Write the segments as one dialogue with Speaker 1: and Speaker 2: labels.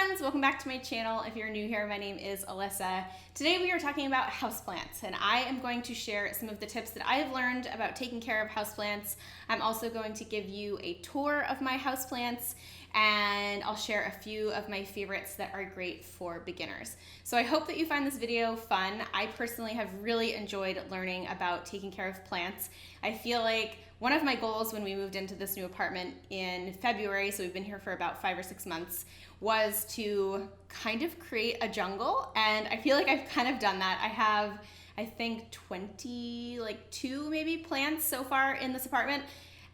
Speaker 1: friends, welcome back to my channel. If you're new here, my name is Alyssa. Today we are talking about houseplants, and I am going to share some of the tips that I have learned about taking care of houseplants. I'm also going to give you a tour of my houseplants, and I'll share a few of my favorites that are great for beginners. So I hope that you find this video fun. I personally have really enjoyed learning about taking care of plants. I feel like one of my goals when we moved into this new apartment in February, so we've been here for about 5 or 6 months, was to kind of create a jungle, and I feel like I've kind of done that. I have, I think, 22 maybe plants so far in this apartment,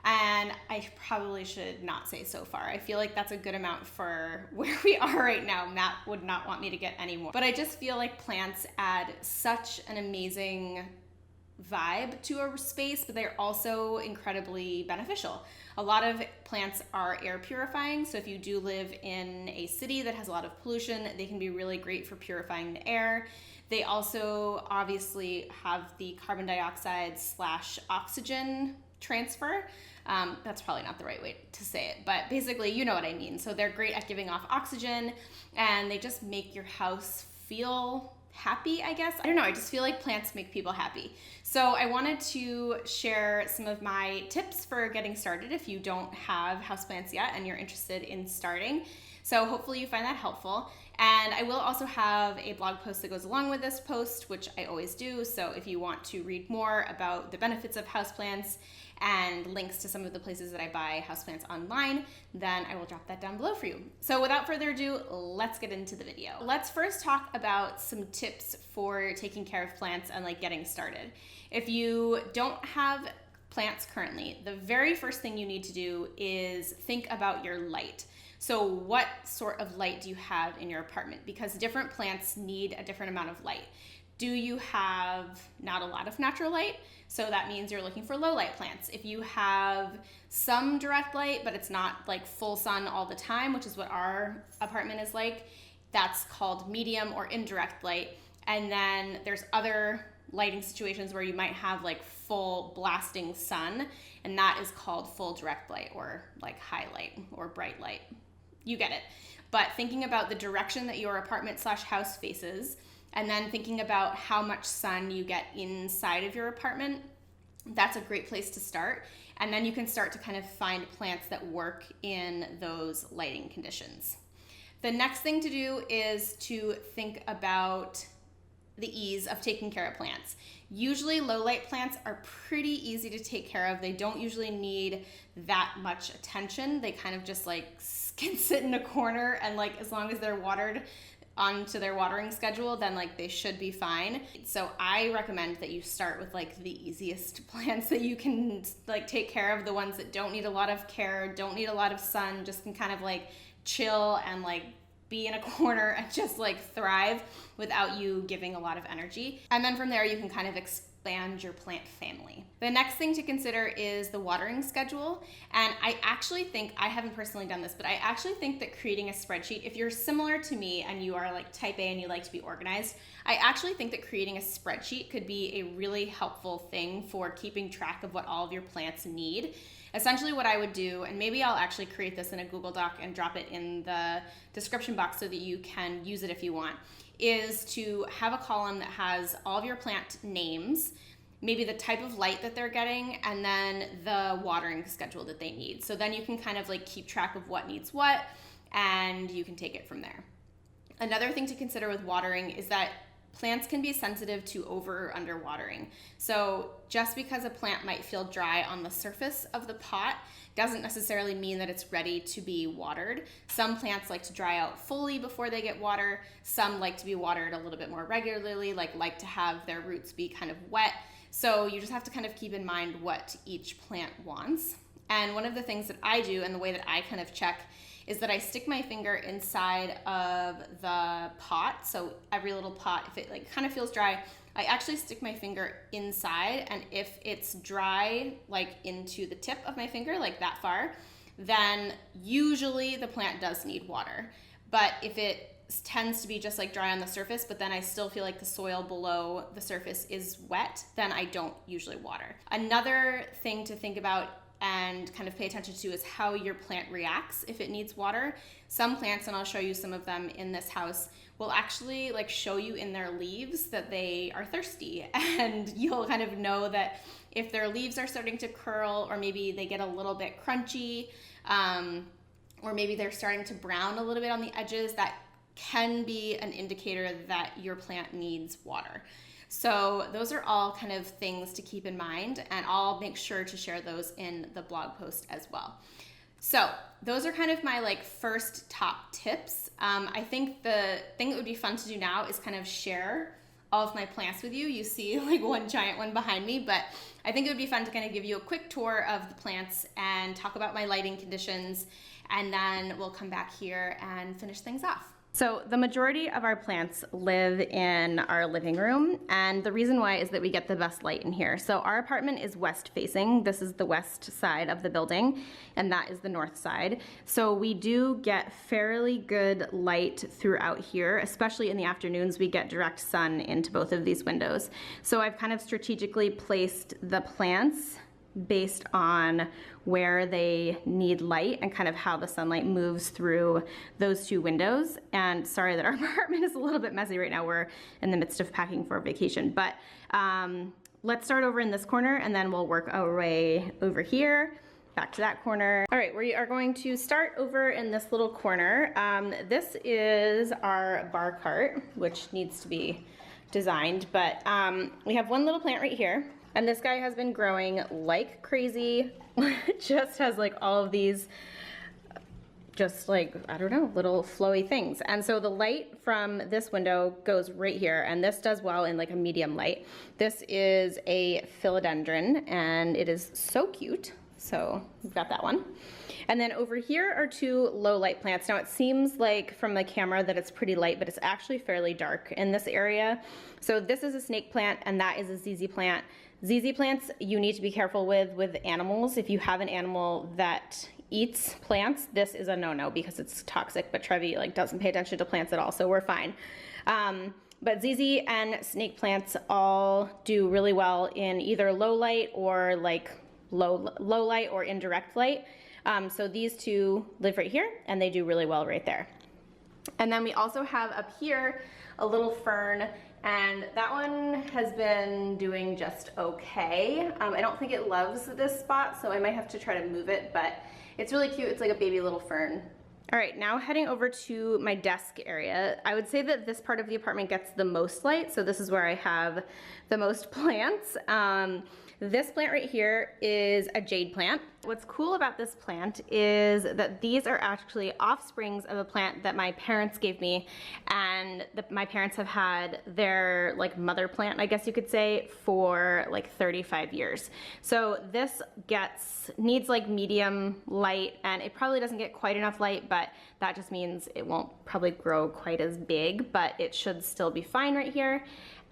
Speaker 1: and I probably should not say so far. I feel like that's a good amount for where we are right now. Matt would not want me to get any more. But I just feel like plants add such an amazing vibe to a space, but they're also incredibly beneficial. A lot of plants are air purifying, so if you do live in a city that has a lot of pollution, they can be really great for purifying the air. They also obviously have the carbon dioxide / oxygen transfer. That's probably not the right way to say it, but basically you know what I mean. So they're great at giving off oxygen, and they just make your house feel happy, I guess. I don't know, I just feel like plants make people happy. So I wanted to share some of my tips for getting started if you don't have houseplants yet and you're interested in starting. So hopefully you find that helpful. And I will also have a blog post that goes along with this post, which I always do. So if you want to read more about the benefits of houseplants and links to some of the places that I buy houseplants online, then I will drop that down below for you. So without further ado, let's get into the video. Let's first talk about some tips for taking care of plants and getting started. If you don't have plants currently, the very first thing you need to do is think about your light. So what sort of light do you have in your apartment? Because different plants need a different amount of light. Do you have not a lot of natural light? So that means you're looking for low light plants. If you have some direct light, but it's not like full sun all the time, which is what our apartment is like, that's called medium or indirect light. And then there's other lighting situations where you might have like full blasting sun, and that is called full direct light or like high light or bright light. You get it. But thinking about the direction that your apartment / house faces, and then thinking about how much sun you get inside of your apartment, that's a great place to start. And then you can start to kind of find plants that work in those lighting conditions. The next thing to do is to think about the ease of taking care of plants. Usually low light plants are pretty easy to take care of. They don't usually need that much attention. They kind of just can sit in a corner, and as long as they're watered onto their watering schedule, then they should be fine. So I recommend that you start with the easiest plants that you can take care of, the ones that don't need a lot of care, don't need a lot of sun, just can kind of chill and be in a corner and just thrive without you giving a lot of energy. And then from there you can kind of expand your plant family. The next thing to consider is the watering schedule. And I actually think, I haven't personally done this, but I actually think that creating a spreadsheet, if you're similar to me and you are type A and you like to be organized, I actually think that creating a spreadsheet could be a really helpful thing for keeping track of what all of your plants need. Essentially what I would do, and maybe I'll actually create this in a Google Doc and drop it in the description box so that you can use it if you want, is to have a column that has all of your plant names, maybe the type of light that they're getting, and then the watering schedule that they need. So then you can kind of keep track of what needs what, and you can take it from there. Another thing to consider with watering is that plants can be sensitive to over or under watering. So just because a plant might feel dry on the surface of the pot doesn't necessarily mean that it's ready to be watered. Some plants like to dry out fully before they get water. Some like to be watered a little bit more regularly, like to have their roots be kind of wet. So you just have to kind of keep in mind what each plant wants. And one of the things that I do, and the way that I kind of check, is that I stick my finger inside of the pot. So every little pot, if it kind of feels dry, I actually stick my finger inside, and if it's dry into the tip of my finger, that far, then usually the plant does need water. But if it tends to be just dry on the surface, but then I still feel the soil below the surface is wet, then I don't usually water. Another thing to think about and kind of pay attention to is how your plant reacts if it needs water. Some plants, and I'll show you some of them in this house, will actually like show you in their leaves that they are thirsty, and you'll kind of know that if their leaves are starting to curl, or maybe they get a little bit crunchy, or maybe they're starting to brown a little bit on the edges, that can be an indicator that your plant needs water. So those are all kind of things to keep in mind, and I'll make sure to share those in the blog post as well. So those are kind of my like first top tips. I think the thing that would be fun to do now is kind of share all of my plants with you. You see like one giant one behind me, but I think it would be fun to kind of give you a quick tour of the plants and talk about my lighting conditions, and then we'll come back here and finish things off. So the majority of our plants live in our living room, and the reason why is that we get the best light in here. So our apartment is west facing. This is the west side of the building, and that is the north side. So we do get fairly good light throughout here, especially in the afternoons. We get direct sun into both of these windows. So I've kind of strategically placed the plants based on where they need light and kind of how the sunlight moves through those two windows. And sorry that our apartment is a little bit messy right now. We're in the midst of packing for vacation, but let's start over in this corner, and then we'll work our way over here, back to that corner. All right, we are going to start over in this little corner. This is our bar cart, which needs to be designed, but we have one little plant right here. And this guy has been growing like crazy. Just has like all of these, just like, I don't know, little flowy things. And so the light from this window goes right here, and this does well in like a medium light. This is a philodendron, and it is so cute. So we've got that one. And then over here are two low light plants. Now it seems like from the camera that it's pretty light, but it's actually fairly dark in this area. So this is a snake plant, and that is a ZZ plant. ZZ plants you need to be careful with animals. If you have an animal that eats plants, this is a no-no because it's toxic, but Trevi like doesn't pay attention to plants at all, so we're fine. But ZZ and snake plants all do really well in either low light or like low light or indirect light. So these two live right here, and they do really well right there. And then we also have up here a little fern, and that one has been doing just okay. I don't think it loves this spot, so I might have to try to move it, but it's really cute. It's like a baby little fern. All right, now heading over to my desk area. I would say that this part of the apartment gets the most light, so this is where I have the most plants. This plant right here is a jade plant. What's cool about this plant is that these are actually offsprings of a plant that my parents gave me, and my parents have had their like mother plant, I guess you could say, for like 35 years. So this needs like medium light, and it probably doesn't get quite enough light, but that just means it won't probably grow quite as big, but it should still be fine right here.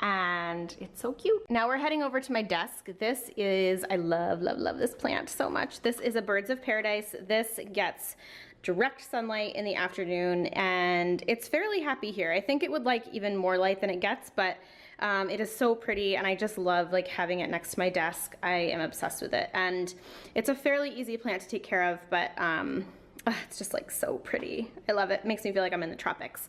Speaker 1: And it's so cute. Now we're heading over to my desk. This is, I love this plant so much. This is a Birds of Paradise. This gets direct sunlight in the afternoon, and it's fairly happy here. I think it would like even more light than it gets, but it is so pretty, and I just love like having it next to my desk. I am obsessed with it, and it's a fairly easy plant to take care of, but it's just like so pretty. I love it. It makes me feel like I'm in the tropics.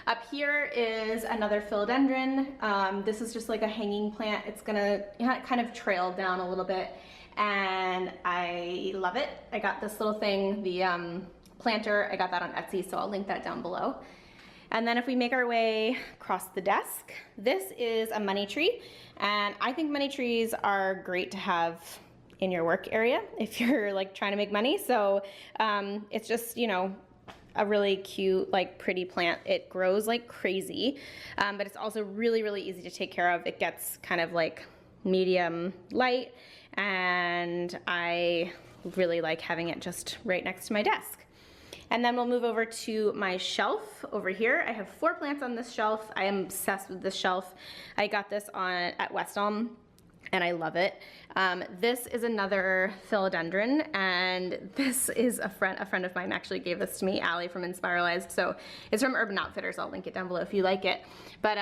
Speaker 1: Up here is another philodendron. This is just like a hanging plant. It's gonna kind of trail down a little bit, and I love it. I got this little thing, the planter, I got that on Etsy, so I'll link that down below. And then if we make our way across the desk, this is a money tree, and I think money trees are great to have in your work area if you're like trying to make money. So it's just, you know, a really cute, like pretty plant. It grows like crazy, but it's also really easy to take care of. It gets kind of like medium light, and I really like having it just right next to my desk. And then we'll move over to my shelf over here. I have 4 plants on this shelf. I am obsessed with this shelf. I got this at West Elm, and I love it. This is another philodendron, and this is a friend of mine actually gave this to me, Allie from Inspiralized. So it's from Urban Outfitters. I'll link it down below if you like it. But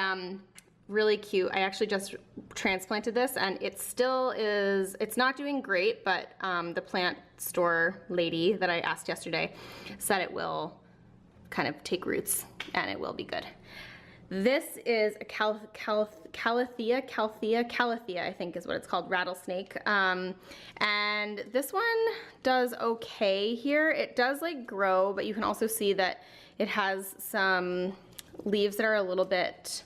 Speaker 1: really cute. I actually just transplanted this, and it still is, it's not doing great, but the plant store lady that I asked yesterday said it will kind of take roots and it will be good. This is a Calathea, I think is what it's called, rattlesnake. And this one does okay here. It does like grow, but you can also see that it has some leaves that are a little bit,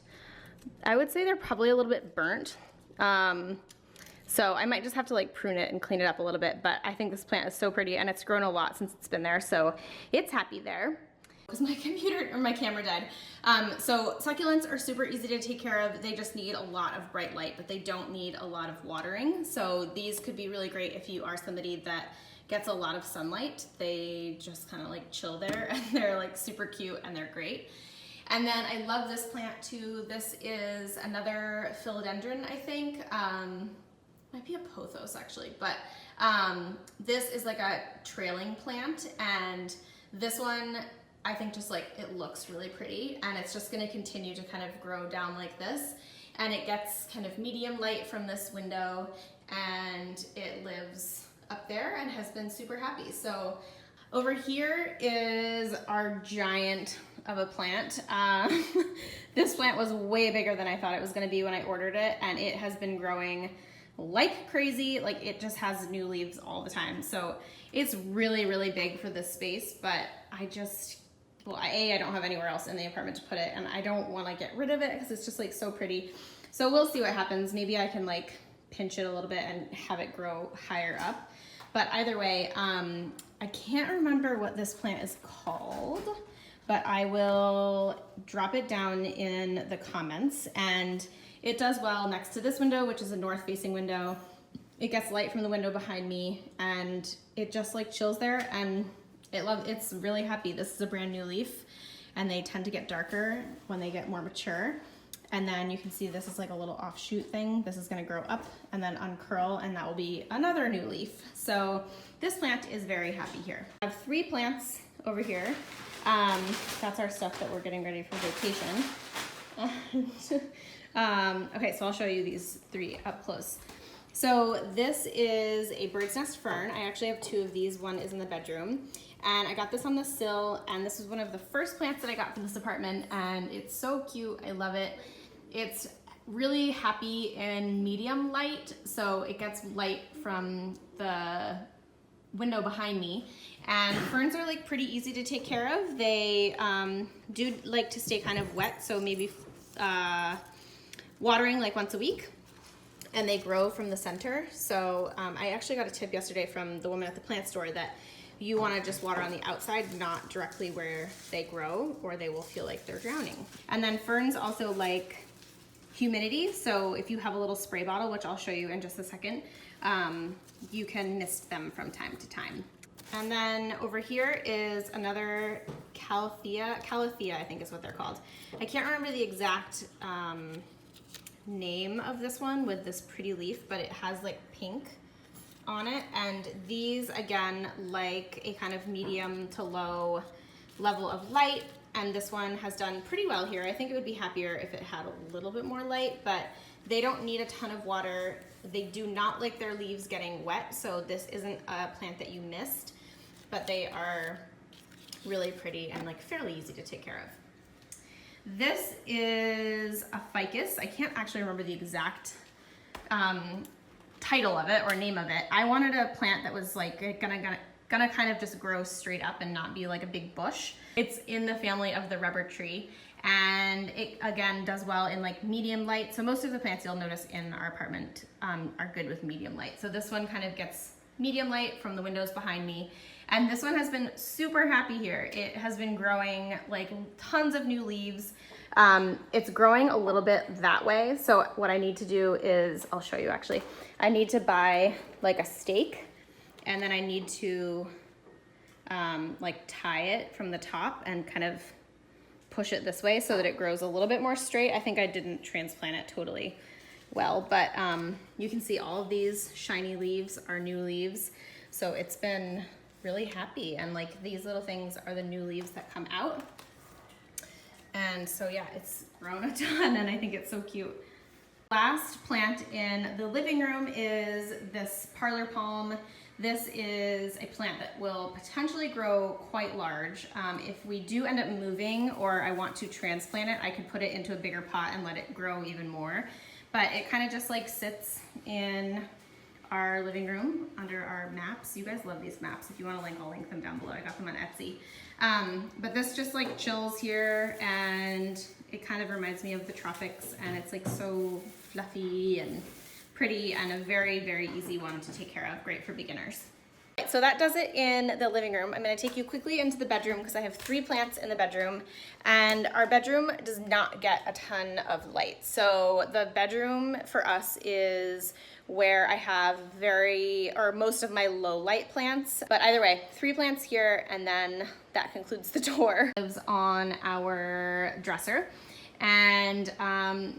Speaker 1: I would say they're probably a little bit burnt. So I might just have to like prune it and clean it up a little bit, but I think this plant is so pretty and it's grown a lot since it's been there, so it's happy there. Because my computer or my camera died. So succulents are super easy to take care of. They just need a lot of bright light, but they don't need a lot of watering. So these could be really great if you are somebody that gets a lot of sunlight. They just kind of like chill there and they're like super cute and they're great. And then I love this plant too. This is another philodendron, I think. Might be a pothos actually, but this is like a trailing plant, and this one I think just like it looks really pretty, and it's just going to continue to kind of grow down like this, and it gets kind of medium light from this window, and it lives up there and has been super happy. So over here is our giant of a plant. This plant was way bigger than I thought it was going to be when I ordered it, and it has been growing like crazy. Like it just has new leaves all the time. So it's really, really big for this space, but I just, well, I don't have anywhere else in the apartment to put it, and I don't want to get rid of it because it's just like so pretty. So we'll see what happens. Maybe I can like pinch it a little bit and have it grow higher up. But either way, I can't remember what this plant is called, but I will drop it down in the comments. And it does well next to this window, which is a north-facing window. It gets light from the window behind me, and it just like chills there, and it's really happy. This is a brand new leaf, and they tend to get darker when they get more mature. And then you can see this is like a little offshoot thing. This is gonna grow up and then uncurl, and that will be another new leaf. So this plant is very happy here. I have 3 plants over here. That's our stuff that we're getting ready for vacation. Okay, so I'll show you these 3 up close. So this is a bird's nest fern. I actually have 2 of these. One is in the bedroom. And I got this on the sill, and this was one of the first plants that I got for this apartment, and it's so cute. I love it. It's really happy in medium light, so it gets light from the window behind me. And ferns are like pretty easy to take care of. They do like to stay kind of wet, so maybe watering like once a week. And they grow from the center. So I actually got a tip yesterday from the woman at the plant store that you want to just water on the outside, not directly where they grow, or they will feel like they're drowning. And then ferns also like humidity. So if you have a little spray bottle, which I'll show you in just a second, you can mist them from time to time. And then over here is another Calathea, I think is what they're called. I can't remember the exact name of this one with this pretty leaf, but it has like pink on it. And these again like a kind of medium to low level of light, and this one has done pretty well here. I think it would be happier if it had a little bit more light, but they don't need a ton of water. They do not like their leaves getting wet, so this isn't a plant that you missed, but they are really pretty and like fairly easy to take care of. This is a ficus. I can't actually remember the exact title of it or name of it. I wanted a plant that was like gonna kind of just grow straight up and not be like a big bush. It's in the family of the rubber tree, and it again does well in like medium light. So most of the plants you'll notice in our apartment are good with medium light. So this one kind of gets medium light from the windows behind me. And this one has been super happy here. It has been growing like tons of new leaves. It's growing a little bit that way. So what I need to do is, I'll show you actually, I need to buy like a stake, and then I need to like tie it from the top and kind of push it this way so that it grows a little bit more straight. I think I didn't transplant it totally well, but you can see all of these shiny leaves are new leaves. So it's been really happy, and like these little things are the new leaves that come out. And so yeah, it's grown a ton, and I think it's so cute. Last plant in the living room is this parlor palm. This is a plant that will potentially grow quite large. If we do end up moving or I want to transplant it, I could put it into a bigger pot and let it grow even more. But it kind of just like sits in our living room under our maps. You guys love these maps. If you want to link, I'll link them down below. I got them on Etsy. But this just like chills here, and it kind of reminds me of the tropics, and it's like so fluffy and pretty and a very, very easy one to take care of. Great for beginners. So that does it in the living room. I'm going to take you quickly into the bedroom because I have 3 plants in the bedroom, and our bedroom does not get a ton of light. So the bedroom for us is where I have most of my low light plants. But either way, 3 plants here, and then that concludes the tour. It lives on our dresser. And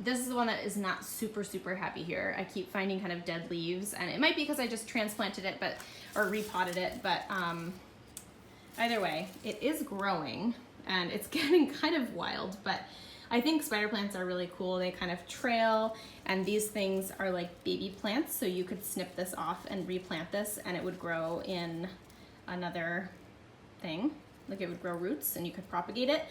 Speaker 1: this is the one that is not super, super happy here. I keep finding kind of dead leaves, and it might be because I just transplanted it, or repotted it, but either way, it is growing and it's getting kind of wild, but I think spider plants are really cool. They kind of trail, and these things are like baby plants, so you could snip this off and replant this and it would grow in another thing. Like it would grow roots and you could propagate it.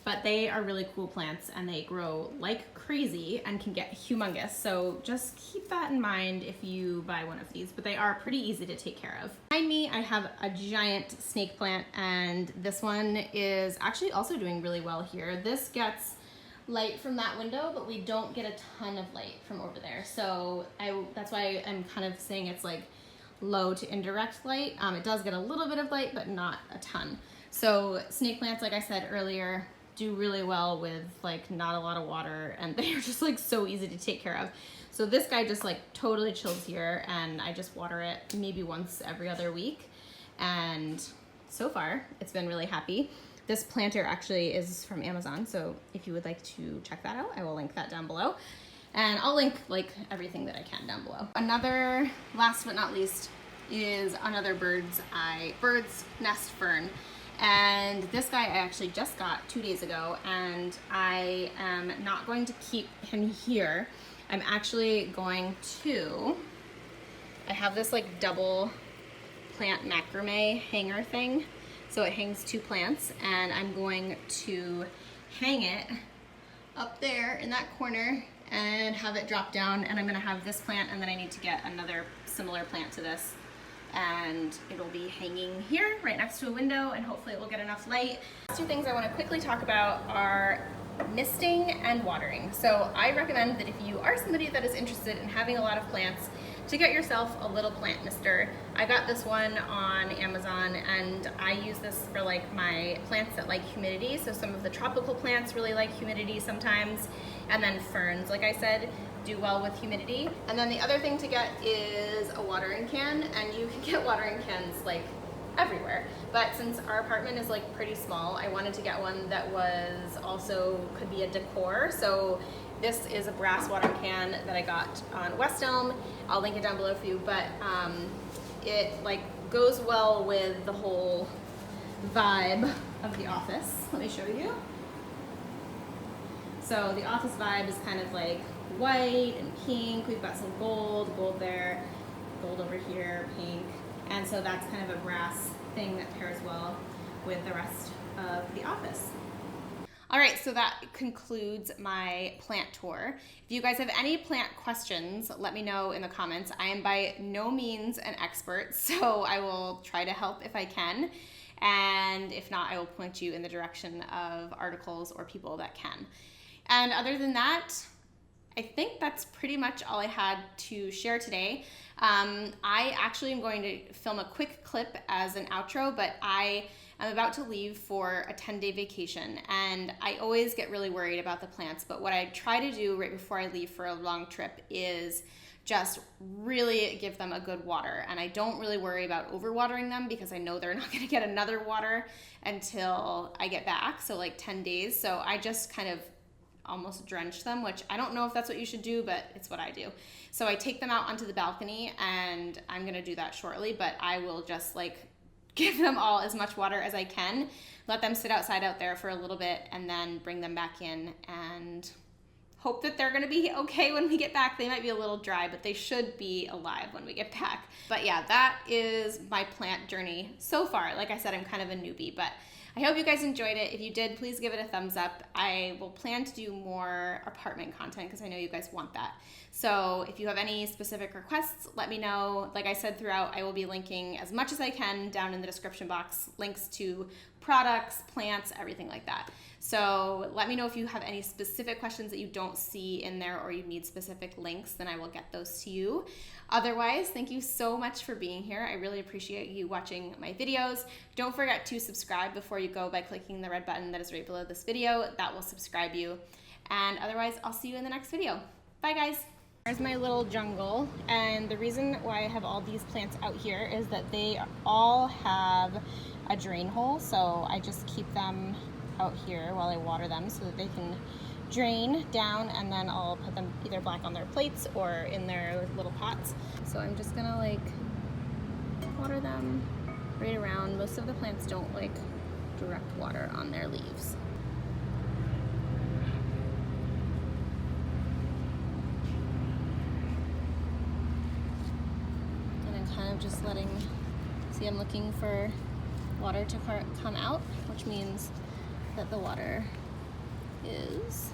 Speaker 1: But they are really cool plants, and they grow like crazy and can get humongous. So just keep that in mind if you buy one of these, but they are pretty easy to take care of. Behind me, I have a giant snake plant, and this one is actually also doing really well here. This gets light from that window, but we don't get a ton of light from over there. So that's why I'm kind of saying it's like low to indirect light. It does get a little bit of light, but not a ton. So snake plants, like I said earlier, do really well with like not a lot of water, and they are just like so easy to take care of. So this guy just like totally chills here, and I just water it maybe once every other week, and so far it's been really happy. This planter actually is from Amazon, so if you would like to check that out, I will link that down below, and I'll link like everything that I can down below. Another, last but not least, is another bird's nest fern. And this guy I actually just got 2 days ago, and I am not going to keep him here. I'm actually going to, I have this like double plant macrame hanger thing. So it hangs 2 plants, and I'm going to hang it up there in that corner and have it drop down, and I'm gonna have this plant, and then I need to get another similar plant to this, and it'll be hanging here right next to a window, and hopefully it will get enough light. Last 2 things I want to quickly talk about are misting and watering. So I recommend that if you are somebody that is interested in having a lot of plants, to get yourself a little plant mister. I got this one on Amazon, and I use this for like my plants that like humidity. So some of the tropical plants really like humidity sometimes, and then ferns, like I said, do well with humidity. And then the other thing to get is a watering can, and you can get watering cans like everywhere. But since our apartment is like pretty small, I wanted to get one that was also could be a decor. So this is a brass watering can that I got on West Elm. I'll link it down below for you, but it like goes well with the whole vibe of the office. Let me show you. So the office vibe is kind of like white and pink. We've got some gold there, gold over here, pink. And so that's kind of a brass thing that pairs well with the rest of the office. All right, so that concludes my plant tour. If you guys have any plant questions, let me know in the comments. I am by no means an expert, so I will try to help if I can. And if not, I will point you in the direction of articles or people that can. And other than that, I think that's pretty much all I had to share today. I actually am going to film a quick clip as an outro, but I'm about to leave for a 10-day vacation, and I always get really worried about the plants, but what I try to do right before I leave for a long trip is just really give them a good water. And I don't really worry about overwatering them because I know they're not gonna get another water until I get back, so like 10 days. So I just kind of almost drench them, which I don't know if that's what you should do, but it's what I do. So I take them out onto the balcony, and I'm gonna do that shortly, but I will just like give them all as much water as I can, let them sit outside out there for a little bit, and then bring them back in, and hope that they're gonna be okay when we get back. They might be a little dry, but they should be alive when we get back. But yeah, that is my plant journey so far. Like I said, I'm kind of a newbie, but I hope you guys enjoyed it. If you did, please give it a thumbs up. I will plan to do more apartment content because I know you guys want that. So if you have any specific requests, let me know. Like I said throughout, I will be linking as much as I can down in the description box, links to products, plants, everything like that. So let me know if you have any specific questions that you don't see in there or you need specific links, then I will get those to you. Otherwise, thank you so much for being here. I really appreciate you watching my videos. Don't forget to subscribe before you go by clicking the red button that is right below this video. That will subscribe you. And otherwise, I'll see you in the next video. Bye guys. Here's my little jungle, and the reason why I have all these plants out here is that they all have a drain hole, so I just keep them out here while I water them so that they can drain down, and then I'll put them either back on their plates or in their little pots. So I'm just gonna like water them right around. Most of the plants don't like direct water on their leaves. Kind of just letting, see, I'm looking for water to come out, which means that the water is